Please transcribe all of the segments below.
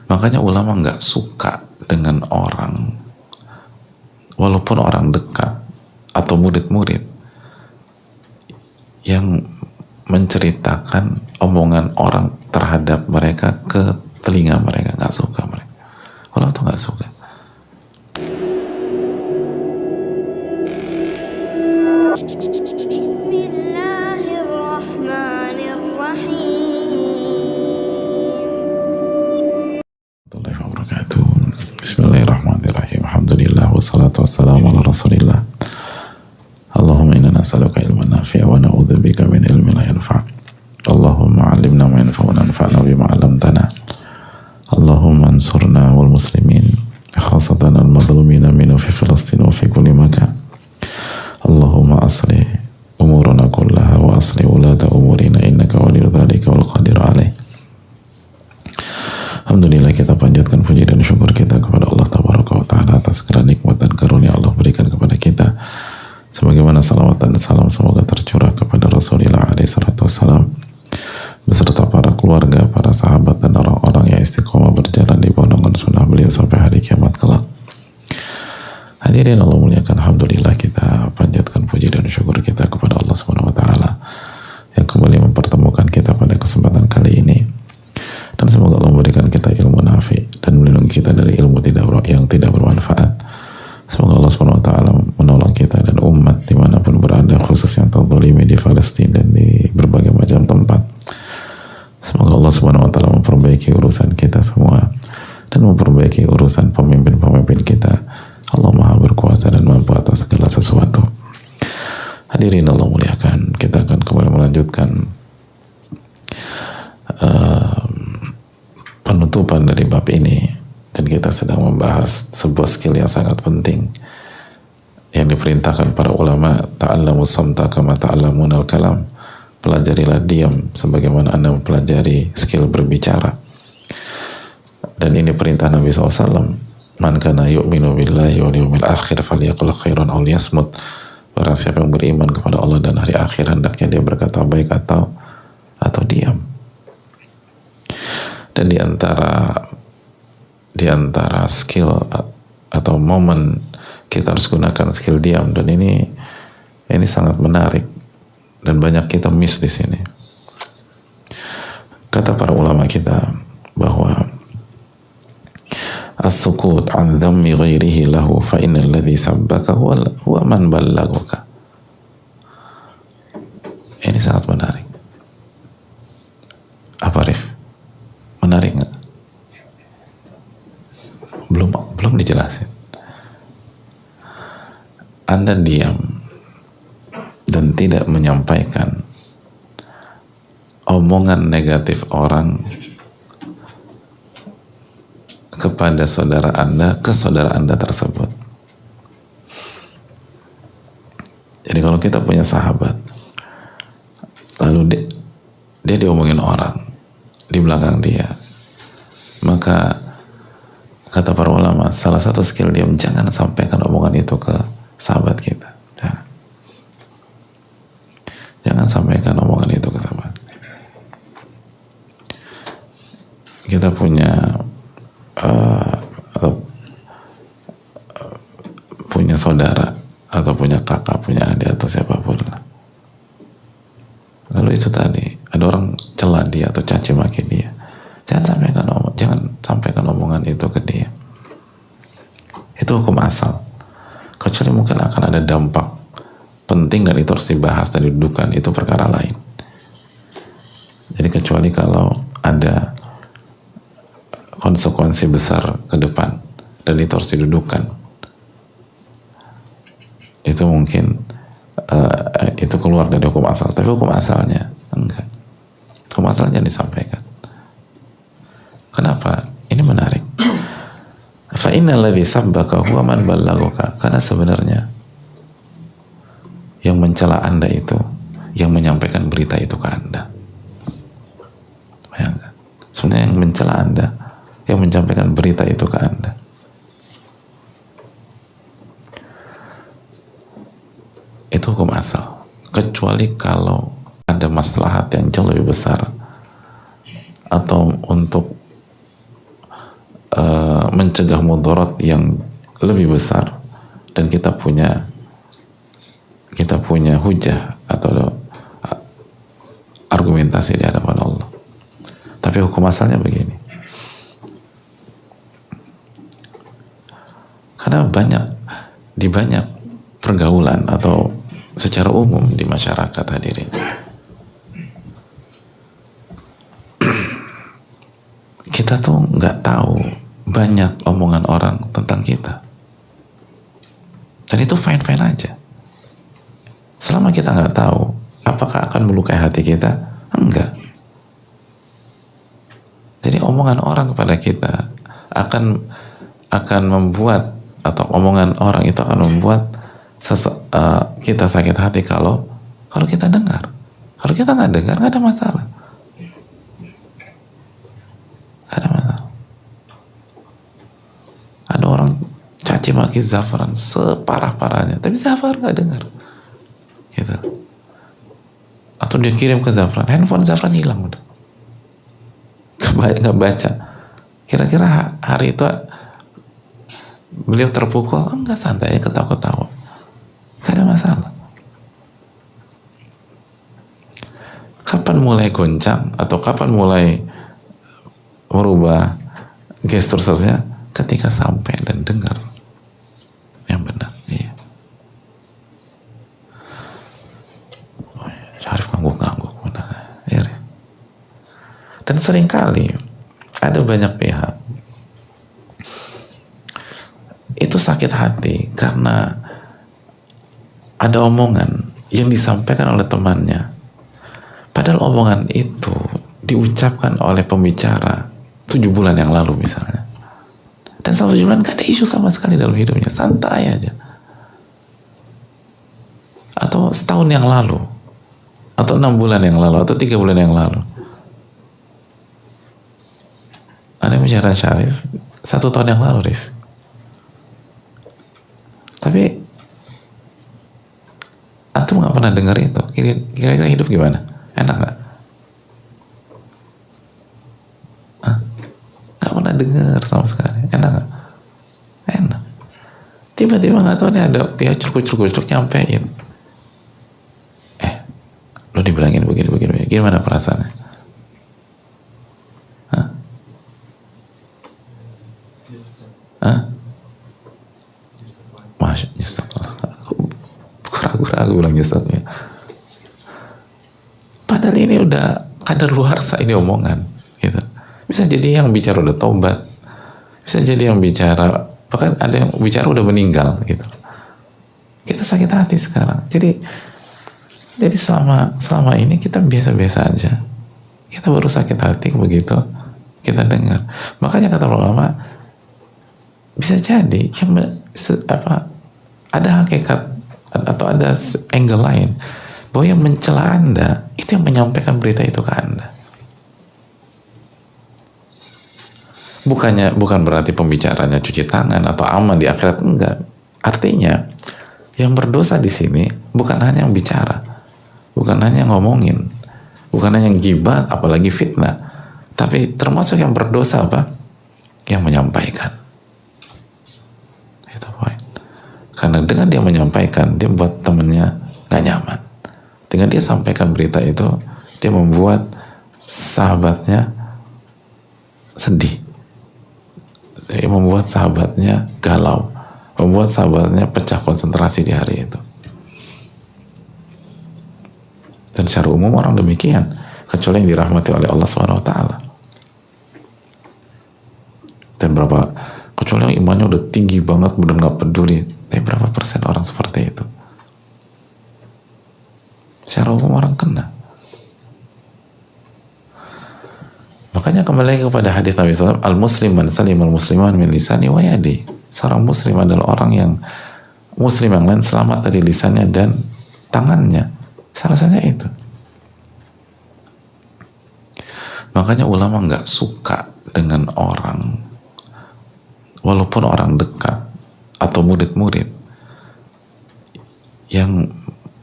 Makanya ulama nggak suka dengan orang, walaupun orang dekat atau murid-murid, yang menceritakan omongan orang terhadap mereka ke telinga mereka. Nggak suka mereka. Ulama tuh nggak suka. Bismillahirrahmanirrahim. Alhamdulillah wassalatu wassalamu ala rasulillah. Allahumma inna nas'aluka ilman nafi'a wa na'udzubika min ilmin la yanfa'. Allahumma 'allimna ma yanfa'una wanfa'na bima 'allamtana. Allahumma ansurna wal muslimin khasatan al madlumina minhu fi Filastin wa fi kulli makan. Allahumma aslih umurana kullaha wa aslih ulata umurina innaka waliyyu dzalika wal qadiru alaih. Alhamdulillah, kita panjatkan puji dan syukur kita kepada Allah Tabaraka wa Ta'ala atas segala nikmat dan karunia Allah berikan kepada kita, sebagaimana salawat dan salam semoga tercurah kepada Rasulullah SAW beserta para keluarga, para sahabat dan orang-orang yang istiqomah berjalan di bawah naungan sunnah beliau sampai hari kiamat kelak. Hadirin Allah muliakan, alhamdulillah kita panjatkan puji dan syukur kita kepada Allah Subhanahu wa Ta'ala yang kembali mempertemukan kita pada kesempatan kali ini. Dan semoga Allah memberikan kita ilmu nafi dan melindungi kita dari ilmu yang tidak bermanfaat. Semoga Allah SWT menolong kita dan umat dimanapun berada, khusus yang terzalimi di Palestina dan di berbagai macam tempat. Semoga Allah SWT memperbaiki urusan kita semua dan memperbaiki urusan pemimpin-pemimpin kita. Allah Maha berkuasa dan mampu atas segala sesuatu. Hadirin Allah muliakan, kita akan kembali melanjutkan penutupan dari bab ini, dan kita sedang membahas sebuah skill yang sangat penting yang diperintahkan para ulama, ta'allamu samta kama ta'allamunal kalam, pelajarilah diam sebagaimana Anda mempelajari skill berbicara. Dan ini perintah Nabi SAW, man kana yu'minu billahi wal yawmil akhir falyaqul khairan aw liyasmut. Barang siapa yang beriman kepada Allah dan hari akhir, hendaknya dia berkata baik atau diam. Dan di antara skill atau momen kita harus gunakan skill diam, dan ini sangat menarik dan banyak kita miss di sini. Kata para ulama kita bahwa as-sukut an dhammi ghairihi lahu fa innal ladzi sabbaka huwa man ballaghaka. Ini sangat menarik. Apa Rif? Menarik nggak? Belum dijelasin. Anda diam dan tidak menyampaikan omongan negatif orang kepada saudara Anda, ke saudara Anda tersebut. Jadi kalau kita punya sahabat, lalu dia diomongin orang di belakang dia, maka kata para ulama, salah satu skill diam, jangan sampaikan omongan itu ke sahabat kita. Jangan sampaikan omongan itu ke sahabat. Kita punya punya saudara atau punya kakak, punya adik atau siapapun lah. Lalu itu tadi ada orang celah dia atau caci maki dia, jangan sampaikan omongan itu ke dia. Itu hukum asal, kecuali mungkin akan ada dampak penting dan itu harus dibahas dan didudukan, itu perkara lain. Jadi kecuali kalau ada konsekuensi besar ke depan dan itu harus didudukan, itu mungkin itu keluar dari hukum asal. Tapi hukum asalnya enggak, hukum asalnya disampaikan. Kenapa? Ini menarik. Fa innal ladzi sabbaka huwa man ballaghaka. Karena sebenarnya yang mencela Anda itu yang menyampaikan berita itu ke Anda. Bayangkan. Sebenarnya yang mencela Anda yang menyampaikan berita itu ke Anda. Itu hukum asal, kecuali kalau ada maslahat yang jauh lebih besar atau untuk mencegah mudarat yang lebih besar, dan kita punya hujah atau argumentasi di hadapan Allah. Tapi hukum asalnya begini, karena di banyak pergaulan atau secara umum di masyarakat, hadirin, kita tuh nggak tahu banyak omongan orang tentang kita, dan itu fine-fine aja selama kita nggak tahu apakah akan melukai hati kita. Enggak. Jadi omongan orang kepada kita akan membuat, atau omongan orang itu akan membuat kita sakit hati kalau kita dengar. Kalau kita nggak dengar, nggak ada masalah. Ada masalah. Ada orang caci maki Zafran separah-parahnya, tapi Zafran nggak dengar, gitu. Atau dia kirim ke Zafran, handphone Zafran hilang udah, nggak baca. Kira-kira hari itu beliau terpukul? Enggak, santai, ketawa-ketawa, nggak ada masalah. Kapan mulai goncang atau kapan mulai merubah gesturnya? Ketika sampai dan dengar yang benar. Iya. Syarif ngangguk-ngangguk, benar. Iya. Dan seringkali ada banyak pihak itu sakit hati karena ada omongan yang disampaikan oleh temannya, padahal omongan itu diucapkan oleh pembicara 7 bulan yang lalu misalnya. Dan selama 7 bulan gak ada isu sama sekali dalam hidupnya, santai aja. Atau setahun yang lalu, atau 6 bulan yang lalu, atau 3 bulan yang lalu. Ada yang bicara Syarif 1 tahun yang lalu, Rif. Tapi antum gak pernah dengar itu. Kira-kira hidup gimana? Enak gak? Gak pernah dengar sama sekali. Enak gak? Enak. Tiba-tiba gak tahu nih ada pihak curug-curug nyampein, lo dibilangin begini. Gimana perasaannya? Masya Allah. Ragu-ragu bilang nyesaknya. Padahal ini udah kadaluarsa ini omongan, gitu. Bisa jadi yang bicara udah tobat, bisa jadi yang bicara, bahkan ada yang bicara udah meninggal, gitu. Kita sakit hati sekarang. Jadi selama ini kita biasa-biasa aja. Kita baru sakit hati begitu kita dengar. Makanya kata ulama, bisa jadi ada hakikat atau ada angle lain bahwa yang mencela Anda itu yang menyampaikan berita itu ke Anda. Bukan berarti pembicaranya cuci tangan atau aman di akhirat, enggak. Artinya yang berdosa di sini bukan hanya yang bicara, bukan hanya yang ngomongin, bukan hanya yang gibah apalagi fitnah, tapi termasuk yang berdosa apa? Yang menyampaikan. Itu poin. Karena dengan dia menyampaikan, dia buat temennya gak nyaman. Dengan dia sampaikan berita itu, dia membuat sahabatnya sedih. Dia membuat sahabatnya galau, membuat sahabatnya pecah konsentrasi di hari itu. Dan secara umum orang demikian, kecuali yang dirahmati oleh Allah SWT. Dan kecuali yang imannya udah tinggi banget, benar gak peduli. Tapi berapa persen orang seperti itu? Secara umum orang kena. Makanya kembali lagi kepada hadis Nabi SAW, al-muslim man salim al-musliman min lisani wa yadi. Seorang muslim adalah orang yang muslim yang lain selamat dari lisannya dan tangannya. Salah satunya itu. Makanya ulama nggak suka dengan orang, walaupun orang dekat atau murid-murid yang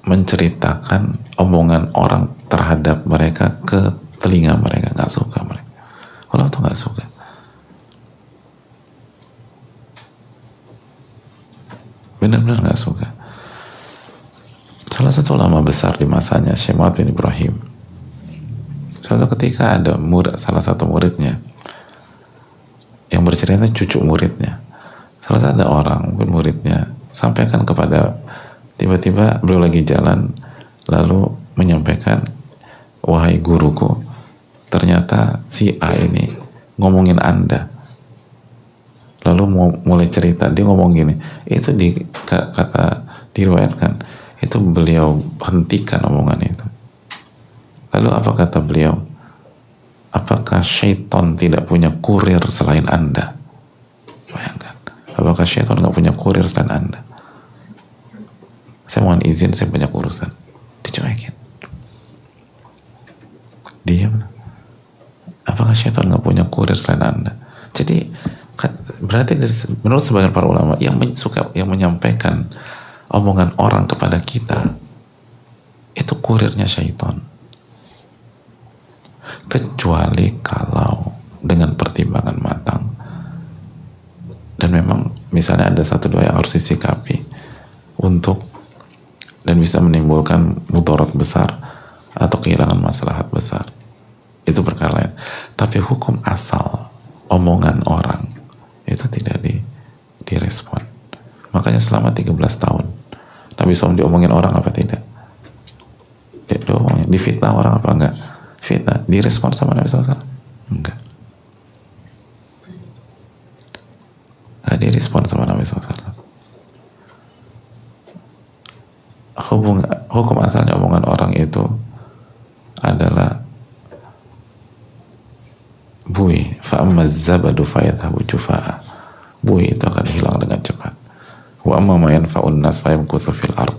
menceritakan omongan orang terhadap mereka ke telinga mereka. Nggak suka mereka. Ulama tuh nggak suka. benar-benar nggak suka. Salah satu ulama besar di masanya, Syekh Muhammad bin Ibrahim, suatu ketika ada salah satu muridnya yang bercerita, cucu muridnya, salah satu ada orang mungkin muridnya sampaikan kepada, tiba-tiba beliau lagi jalan lalu menyampaikan, wahai guruku, ternyata si A ini ngomongin Anda. Lalu mulai cerita, dia ngomong gini, itu kata diriwayatkan itu beliau hentikan omongan itu. Lalu apa kata beliau? Apakah syaitan tidak punya kurir selain Anda? Bayangkan, apakah syaitan nggak punya kurir selain Anda? Saya mohon izin, saya banyak urusan. Dicuekin, diam. Apakah syaitan nggak punya kurir selain Anda? Jadi berarti menurut sebagian para ulama yang menyampaikan omongan orang kepada kita itu kurirnya syaitan, kecuali kalau dengan pertimbangan matang dan memang misalnya ada satu dua yang harus disikapi untuk dan bisa menimbulkan mudarat besar atau kehilangan maslahat besar, itu perkara lain. Tapi hukum asal omongan orang itu tidak direspon. Makanya selama 13 tahun Nabi SAW diomongin orang apa tidak? Diomongin, difitnah orang apa enggak? Fitnah. Direspon sama Nabi SAW? Enggak. Enggak direspon sama Nabi SAW. Hukum asalnya omongan orang itu adalah bui, fa'amma zabadu fayadhabu jufa'a. Bui itu akan hilang dengan cepat. Wa amma ma yanfa'un nas fayamkuthu fil ard.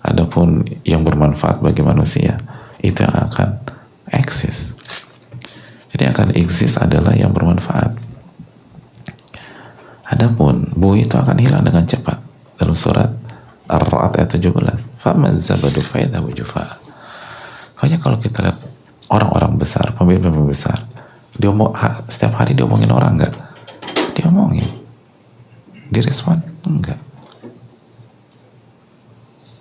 Adapun yang bermanfaat bagi manusia itu yang akan eksis. Jadi yang akan eksis adalah yang bermanfaat. Adapun bui itu akan hilang dengan cepat. Dalam surat Ar-Ra'd ayat 17, fa'amma zabadu fayadhabu jufa'a. Makanya kalau kita lihat orang-orang besar, pemimpin besar, setiap hari diomongin orang nggak? Diomongin. Direspon? Enggak.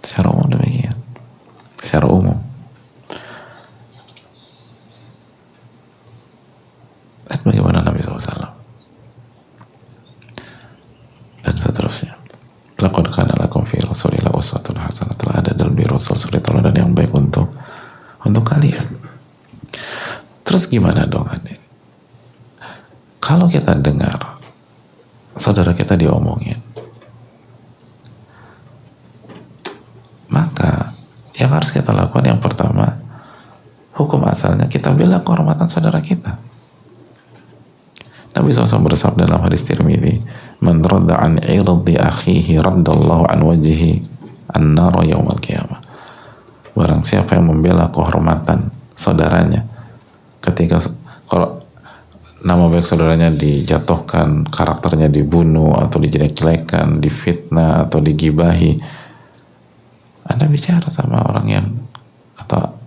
Secara umum demikian. Secara umum. Lihat bagaimana Nabi SAW. Dan seterusnya. Laqad kana lakum fi Rasulillah uswatun hasanah. Telah ada dalam diri Rasul suri teladan yang baik untuk kalian. Terus gimana dong adik? Kalau kita dengar saudara kita diomongin, maka yang harus kita lakukan yang pertama, hukum asalnya kita bela kehormatan saudara kita. Nabi SAW bersabda dalam hadis Tirmidzi, man radda an irdi akhihi raddallahu an wajhihi an-nar yaumal qiyamah. Barang siapa yang membela kehormatan saudaranya, ketika kalau nama baik saudaranya dijatuhkan, karakternya dibunuh atau dijelek-jelekan, difitnah atau digibahi, Anda bicara sama orang yang, atau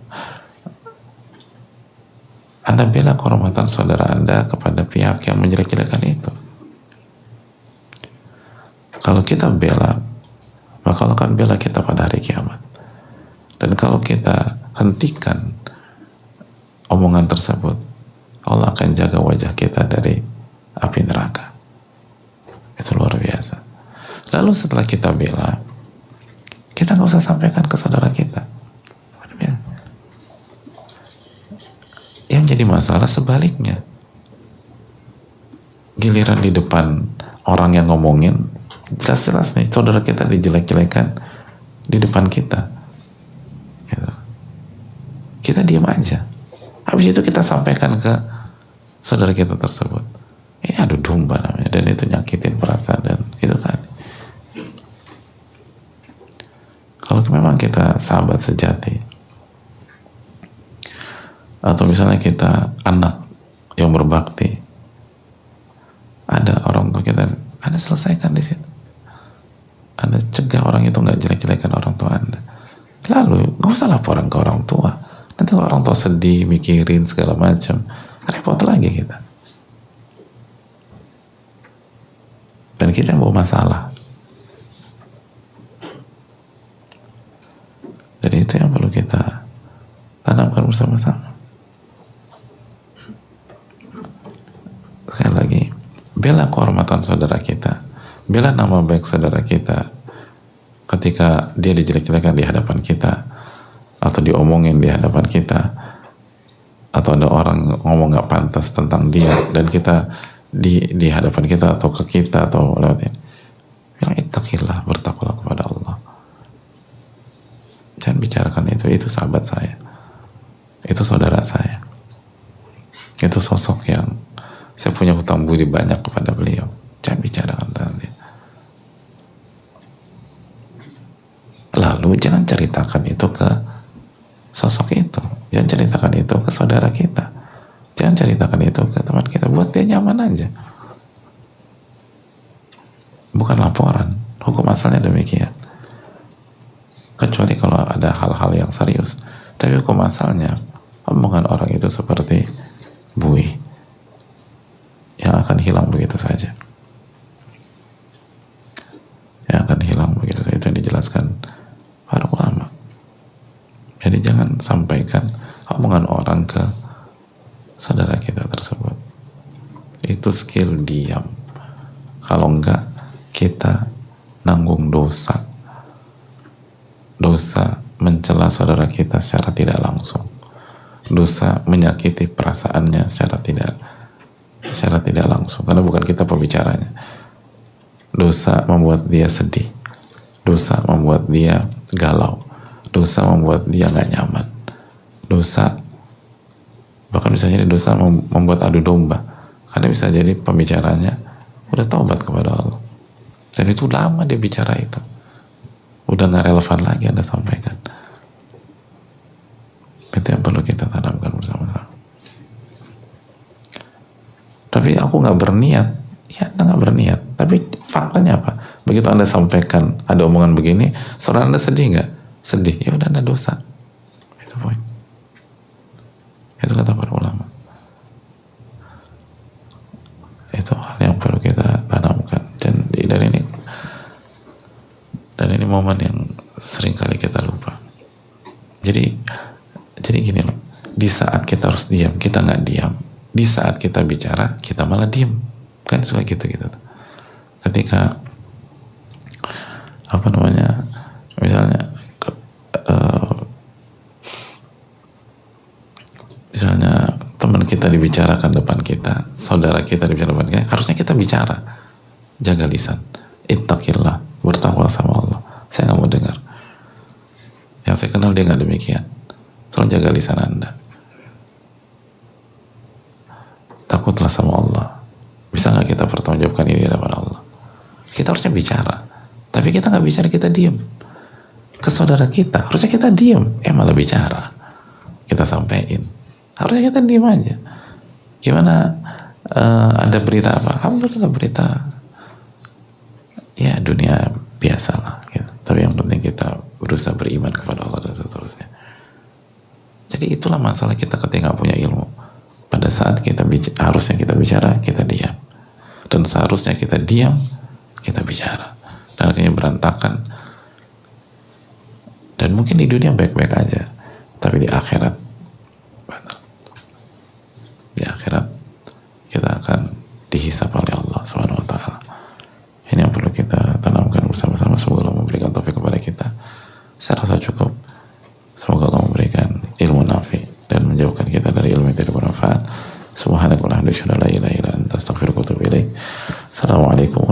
Anda bela kehormatan saudara Anda kepada pihak yang menjelek-jelekan itu. Kalau kita bela, maka Allah akan bela kita pada hari kiamat. Dan kalau kita hentikan omongan tersebut, Allah akan jaga wajah kita dari api neraka. Itu luar biasa. Lalu setelah kita bela, kita nggak usah sampaikan ke saudara kita. Yang jadi masalah sebaliknya. Giliran di depan orang yang ngomongin, jelas-jelas nih saudara kita dijelek-jelekan di depan kita. Gitu. Kita diam aja. Habis itu kita sampaikan ke saudara kita tersebut. Ini adu domba namanya, dan itu nyakitin perasaan dan itu tadi. Kalau memang kita sahabat sejati, atau misalnya kita anak yang berbakti, ada orang tua kita, Anda selesaikan di situ. Anda cegah orang itu nggak jelek-jelekan orang tua Anda. Lalu nggak usah laporan ke orang tua. Nanti kalau orang tua sedih, mikirin segala macam, repot lagi kita. Dan kita yang bawa masalah. bersama-sama. Sekali lagi, bela kehormatan saudara kita, bela nama baik saudara kita ketika dia dijelek-jelekan di hadapan kita, atau diomongin di hadapan kita, atau ada orang ngomong gak pantas tentang dia dan kita di hadapan kita atau ke kita atau lewatnya, bilang ittaqillah, bertakwalah kepada Allah. Jangan bicarakan itu sahabat saya, itu saudara saya, itu sosok yang saya punya hutang budi banyak kepada beliau. Jangan bicarakan tentang dia. Lalu jangan ceritakan itu ke sosok itu, jangan ceritakan itu ke saudara kita, jangan ceritakan itu ke teman kita, buat dia nyaman aja. Bukan laporan, hukum asalnya demikian, kecuali kalau ada hal-hal yang serius. Tapi hukum asalnya omongan orang itu seperti buih yang akan hilang begitu saja, yang akan hilang begitu saja. Itu yang dijelaskan para ulama. Jadi jangan sampaikan omongan orang ke saudara kita tersebut. Itu skill diam. Kalau enggak, kita nanggung dosa. Dosa mencela saudara kita secara tidak langsung. Dosa menyakiti perasaannya secara tidak langsung. Karena bukan kita pembicaranya. Dosa membuat dia sedih. Dosa membuat dia galau. Dosa membuat dia gak nyaman. Dosa bahkan bisa jadi dosa membuat adu domba, karena bisa jadi pembicaranya udah taubat kepada Allah dan itu lama dia bicara itu, udah gak relevan lagi Anda sampaikan. Itu yang perlu kita tanamkan bersama-sama. Tapi aku gak berniat, ya Anda gak berniat, tapi faktanya apa? Begitu Anda sampaikan ada omongan begini, saudara Anda sedih gak? Sedih, ya udah Anda dosa. Itu poin. Itu kata para ulama. Itu hal yang perlu kita tanamkan, dan ini momen yang sering kali kita lupa. Jadi gini loh, di saat kita harus diam, kita nggak diam. Di saat kita bicara, kita malah diam. Kan suka gitu. Ketika misalnya teman kita dibicarakan depan kita, saudara kita dibicarakan depan kita, harusnya kita bicara, jaga lisan, ittaqillah, bertakwa sama Allah. Saya nggak mau dengar. Yang saya kenal dia nggak demikian. Tolong jaga lisan Anda. Takutlah sama Allah. Bisa nggak kita pertanggungjawabkan ini di hadapan Allah? Kita harusnya bicara, tapi kita nggak bicara, kita diem. Ke saudara kita harusnya kita diem, malah bicara, kita sampein. Harusnya kita diem aja. Gimana ada berita apa? Alhamdulillah berita ya dunia biasa lah gitu. Tapi yang penting kita berusaha beriman kepada Allah dan seterusnya. Jadi itulah masalah kita ketika punya ilmu. Pada saat kita harusnya kita bicara, kita diam. Dan seharusnya kita diam, kita bicara. Dan akhirnya berantakan. Dan mungkin di dunia baik-baik aja, tapi di akhirat kita akan dihisab oleh Allah Subhanahu wa taala. Ini yang perlu kita tanamkan bersama-sama. Semoga Allah memberikan taufik kepada kita. Saya rasa cukup. Semoga Allah memberikan ilmu nafi dan menjauhkan kita dari ilmu yang tidak bermanfaat. Subhanakallahumma wa bihamdika, la ilaha illa anta, astaghfiruka wa atubu ilaik. Assalamualaikum